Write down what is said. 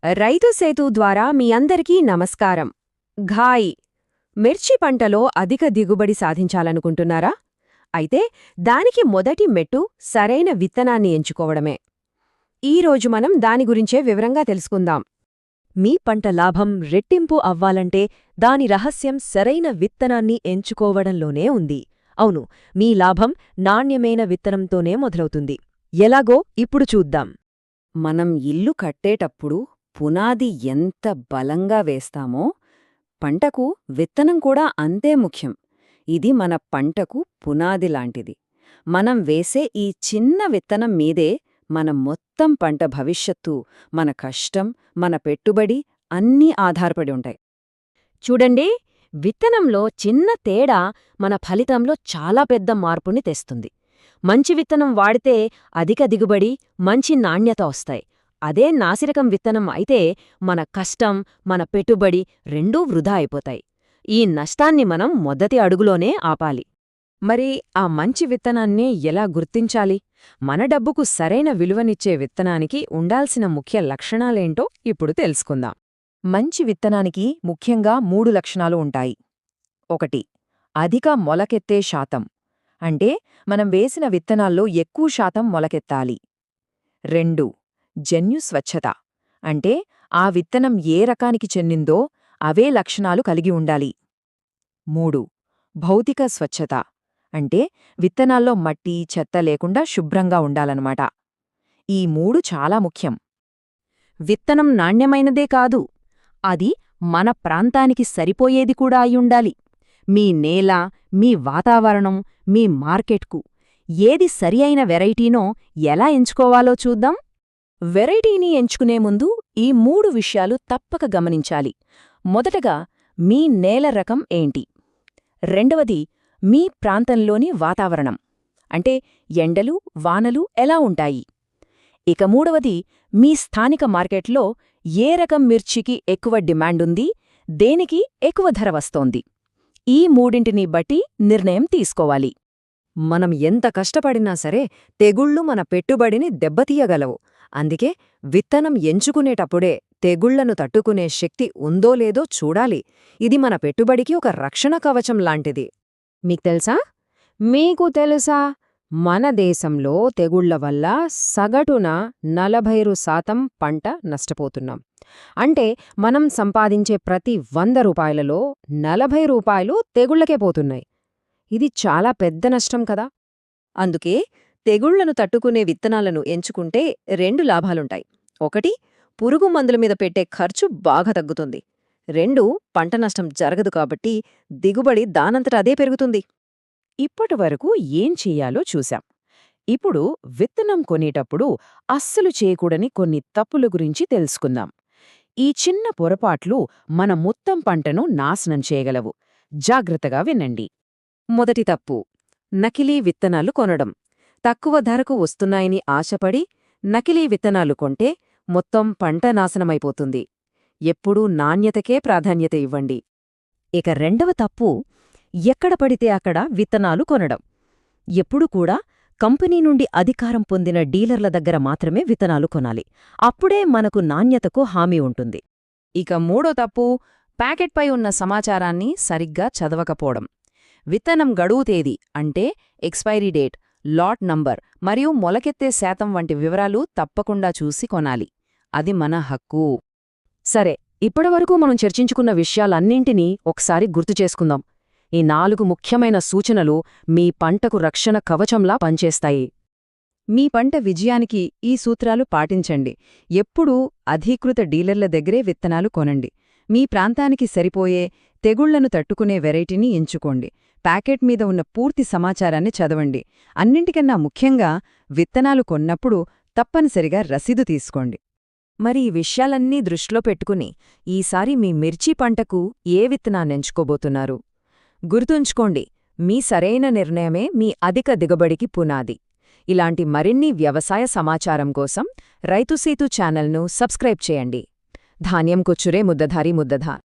రైతు సేతు ద్వారా మీ అందరికీ నమస్కారం. ఘాయి మిర్చి పంటలో అధిక దిగుబడి సాధించాలనుకుంటున్నారా? అయితే దానికి మొదటి మెట్టు సరైన విత్తనాన్ని ఎంచుకోవడమే. ఈరోజు మనం దాని గురించే వివరంగా తెలుసుకుందాం. మీ పంట లాభం రెట్టింపు అవ్వాలంటే దాని రహస్యం సరైన విత్తనాన్ని ఎంచుకోవడంలోనే ఉంది. అవును, మీ లాభం నాణ్యమైన విత్తనంతోనే మొదలవుతుంది. ఎలాగో ఇప్పుడు చూద్దాం. మనం ఇల్లు కట్టేటప్పుడు పునాది ఎంత బలంగా వేస్తామో పంటకు విత్తనం కూడా అంతే ముఖ్యం. ఇది మన పంటకు పునాది లాంటిది. మనం వేసే ఈ చిన్న విత్తనం మీదే మన మొత్తం పంట భవిష్యత్తు, మన కష్టం, మన పెట్టుబడి అన్నీ ఆధారపడి ఉంటాయి. చూడండి, విత్తనంలో చిన్న తేడా మన ఫలితంలో చాలా పెద్ద మార్పుని తెస్తుంది. మంచి విత్తనం వాడితే అధిక దిగుబడి, మంచి నాణ్యత వస్తాయి. అదే నాసిరకం విత్తనం అయితే మన కష్టం, మన పెట్టుబడి రెండూ వృధా అయిపోతాయి. ఈ నష్టాన్ని మనం మొదటి అడుగులోనే ఆపాలి. మరి ఆ మంచి విత్తనాన్ని ఎలా గుర్తించాలి? మన డబ్బుకు సరైన విలువనిచ్చే విత్తనానికి ఉండాల్సిన ముఖ్య లక్షణాలేంటో ఇప్పుడు తెలుసుకుందాం. మంచి విత్తనానికి ముఖ్యంగా 3 లక్షణాలు ఉంటాయి. 1. అధిక మొలకెత్తే శాతం. అంటే మనం వేసిన విత్తనాల్లో ఎక్కువ శాతం మొలకెత్తాలి. 2. జన్యు స్వచ్ఛత. అంటే ఆ విత్తనం ఏ రకానికి చెందిందో అవే లక్షణాలు కలిగి ఉండాలి. 3. భౌతిక స్వచ్ఛత. అంటే విత్తనాల్లో మట్టి, చెత్త లేకుండా శుభ్రంగా ఉండాలన్నమాట. ఈ 3 చాలా ముఖ్యం. విత్తనం నాణ్యమైనదే కాదు, అది మన ప్రాంతానికి సరిపోయేది కూడా అయ్యుండాలి. మీ నేల, మీ వాతావరణం, మీ మార్కెట్కు ఏది సరి అయిన వెరైటీనో ఎలా ఎంచుకోవాలో చూద్దాం. వెరైటీని ఎంచుకునే ముందు ఈ 3 విషయాలు తప్పక గమనించాలి. మొదటగా, మీ నేల రకం ఏంటి? రెండవది, మీ ప్రాంతంలోని వాతావరణం. అంటే ఎండలు, వానలు ఎలా ఉంటాయి? ఇక మూడవది, మీ స్థానిక మార్కెట్లో ఏ రకం మిర్చికి ఎక్కువ డిమాండుంది, దేనికి ఎక్కువ ధర వస్తోంది. ఈ మూడింటిని బట్టి నిర్ణయం తీసుకోవాలి. మనం ఎంత కష్టపడినా సరే తెగుళ్లు మన పెట్టుబడిని దెబ్బతీయగలవు. అందుకే విత్తనం ఎంచుకునేటప్పుడే తెగుళ్లను తట్టుకునే శక్తి ఉందో లేదో చూడాలి. ఇది మన పెట్టుబడికి ఒక రక్షణ కవచం లాంటిది. మీకు తెలుసా, మన దేశంలో తెగుళ్ల వల్ల సగటున 40% పంట నష్టపోతున్నాం. అంటే మనం సంపాదించే ప్రతి 100 రూపాయలలో 40 రూపాయలు తెగుళ్లకే పోతున్నాయి. ఇది చాలా పెద్ద నష్టం కదా. అందుకే తెగుళ్లను తట్టుకునే విత్తనాలను ఎంచుకుంటే 2 లాభాలుంటాయి. 1. పురుగు మందుల మీద పెట్టే ఖర్చు బాగా తగ్గుతుంది. 2. పంట నష్టం జరగదు కాబట్టి దిగుబడి దానంతట అదే పెరుగుతుంది. ఇప్పటివరకు ఏం చెయ్యాలో చూశాం. ఇప్పుడు విత్తనం కొనేటప్పుడు అస్సలు చేయకూడని కొన్ని తప్పుల గురించి తెలుసుకుందాం. ఈ చిన్న పొరపాట్లు మన మొత్తం పంటను నాశనం చేయగలవు. జాగ్రత్తగా వినండి. మొదటి తప్పు, నకిలీ విత్తనాలు కొనడం. తక్కువ ధరకు వస్తున్నాయని ఆశపడి నకిలీ విత్తనాలు కొంటే మొత్తం పంట నాశనమైపోతుంది. ఎప్పుడూ నాణ్యతకే ప్రాధాన్యత ఇవ్వండి. ఇక రెండవ తప్పు, ఎక్కడ పడితే అక్కడ విత్తనాలు కొనడం. ఎప్పుడు కూడా కంపెనీ నుండి అధికారం పొందిన డీలర్ల దగ్గర మాత్రమే విత్తనాలు కొనాలి. అప్పుడే మనకు నాణ్యతకు హామీ ఉంటుంది. ఇక మూడో తప్పు, ప్యాకెట్పై ఉన్న సమాచారాన్ని సరిగ్గా చదవకపోవడం. విత్తనం గడువు తేదీ అంటే ఎక్స్పైరీ డేట్, లాట్ నంబర్ మరియు మొలకెత్తే శాతం వంటి వివరాలు తప్పకుండా చూసి కొనాలి. అది మన హక్కు. సరే, ఇప్పటివరకు మనం చర్చించుకున్న విషయాలన్నింటినీ ఒకసారి గుర్తు చేసుకుందాం. ఈ 4 ముఖ్యమైన సూచనలు మీ పంటకు రక్షణ కవచంలా పనిచేస్తాయి. మీ పంట విజయానికి ఈ సూత్రాలు పాటించండి. ఎప్పుడూ అధీకృత డీలర్ల దగ్గరే విత్తనాలు కొనండి. మీ ప్రాంతానికి సరిపోయే, తెగుళ్లను తట్టుకునే వెరైటీని ఎంచుకోండి. ప్యాకెట్ మీద ఉన్న పూర్తి సమాచారాన్ని చదవండి. అన్నింటికన్నా ముఖ్యంగా విత్తనాలు కొన్నప్పుడు తప్పనిసరిగా రసీదు తీసుకోండి. మరి ఈ విషయాలన్నీ దృష్టిలో పెట్టుకుని ఈసారి మీ మిర్చి పంటకు ఏ విత్తనాన్నెంచుకోబోతున్నారు? గుర్తుంచుకోండి, మీ సరైన నిర్ణయమే మీ అధిక దిగుబడికి పునాది. ఇలాంటి మరిన్ని వ్యవసాయ సమాచారం కోసం రైతు సేతు ఛానల్ను సబ్స్క్రైబ్ చేయండి. ధాన్యం కొచ్చురే ముద్దధారి ముద్దధా.